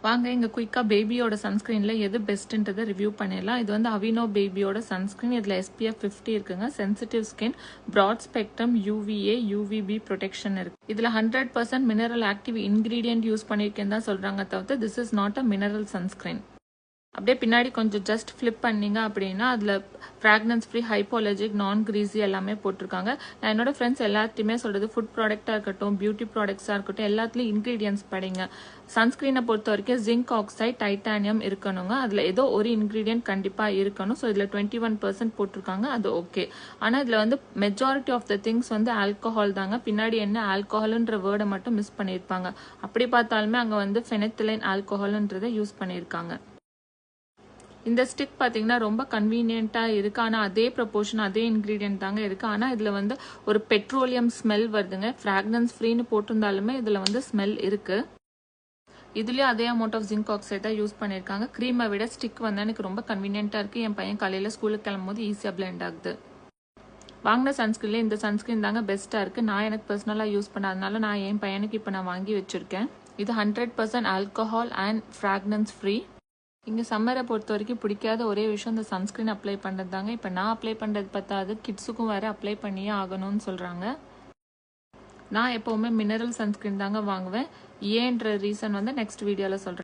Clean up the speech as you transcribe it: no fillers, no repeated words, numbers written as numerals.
வாங்க இங்க குயிக்கா பேபியோட சன்ஸ்கிரீன்ல எது பெஸ்ட்ன்றதை ரிவ்யூ பண்ணிடலாம். இது வந்து அவினோ பேபியோட சன்ஸ்கிரீன். இதுல SPF 50 இருக்குங்க. Sensitive skin, broad spectrum, UVA UVB protection இருக்கு. இதுல 100% மினரல் ஆக்டிவ் இன்கிரீடியன்ட் யூஸ் பண்ணிருக்கேன்னு தான் சொல்றாங்க தவிர்த்து this is not a mineral sunscreen. அப்படியே பின்னாடி கொஞ்சம் ஜஸ்ட் ஃபிளிப் பண்ணீங்க அப்படின்னா அதில் ஃப்ராக்ரன்ஸ் ஃப்ரீ, ஹைப்போலஜிக், நான் கிரீஸி எல்லாமே போட்டிருக்காங்க. நான் என்னோட ஃப்ரெண்ட்ஸ் எல்லாத்தையுமே சொல்றது ஃபுட் ப்ராடக்டாக இருக்கட்டும், பியூட்டி ப்ராடக்ட்ஸாக இருக்கட்டும், எல்லாத்துலேயும் இன்க்ரீடியன்ஸ் படிங்க. சன்ஸ்கிரீனை பொறுத்த வரைக்கும் ஜிங்க் ஆக்சைட், டைட்டானியம் இருக்கணுங்க. அதில் ஏதோ ஒரு இன்க்ரீடியன்ட் கண்டிப்பாக இருக்கணும். ஸோ இதில் 21% போட்டிருக்காங்க, அது ஓகே. ஆனால் இதில் வந்து மெஜாரிட்டி ஆஃப் த திங்ஸ் வந்து ஆல்கஹால் தாங்க. பின்னாடி என்ன ஆல்கஹால்ன்ற வேர்டை மட்டும் மிஸ் பண்ணியிருப்பாங்க. அப்படி பார்த்தாலுமே அங்கே வந்து ஃபெனத்திலைன் ஆல்கஹால்ன்றதை யூஸ் பண்ணியிருக்காங்க. இந்த ஸ்டிக் பார்த்தீங்கன்னா ரொம்ப கன்வீனியன்ட்டாக இருக்குது. ஆனால் அதே ப்ரொபோர்ஷன், அதே இன்க்ரீடியன்ட் தாங்க இருக்குது. ஆனால் இதில் வந்து ஒரு பெட்ரோலியம் ஸ்மெல் வருதுங்க. ஃப்ராக்ரன்ஸ் ஃப்ரீன்னு போட்டிருந்தாலுமே இதில் வந்து ஸ்மெல் இருக்குது. இதுலேயும் அதே அமௌண்ட் ஆஃப் ஜிங்க் ஆக்சைட் தான் யூஸ் பண்ணியிருக்காங்க. க்ரீமை விட ஸ்டிக் வந்து எனக்கு ரொம்ப கன்வீனியன்ட்டாக இருக்குது. என் பையன் காலையில் ஸ்கூலுக்கு கிளம்பும்போது ஈஸியாக பிளெண்ட் ஆகுது. வாங்கின சன்ஸ்கிரீன்லேயே இந்த சன்ஸ்கிரீன் தாங்க பெஸ்ட்டாக இருக்குது. நான் எனக்கு பர்சனலாக யூஸ் பண்ண, அதனால நான் என் பையனுக்கு இப்போ நான் வாங்கி வச்சுருக்கேன். இது 100% ஆல்கஹால் அண்ட் ஃப்ராக்ரன்ஸ் ஃப்ரீ. இங்கே சம்மரை பொறுத்த வரைக்கும் பிடிக்காத ஒரே விஷயம் இந்த சன்ஸ்கிரீன் அப்ளை பண்ணுறது தாங்க. இப்போ நான் அப்ளை பண்ணுறது பார்த்தாது கிட்ஸுக்கும் வேறு அப்ளை பண்ணியே ஆகணும்னு சொல்கிறாங்க. நான் எப்போவுமே மினரல் சன்ஸ்கிரீன் தாங்க வாங்குவேன். ஏன்ற ரீசன் வந்து நெக்ஸ்ட் வீடியோவில் சொல்கிறேன்.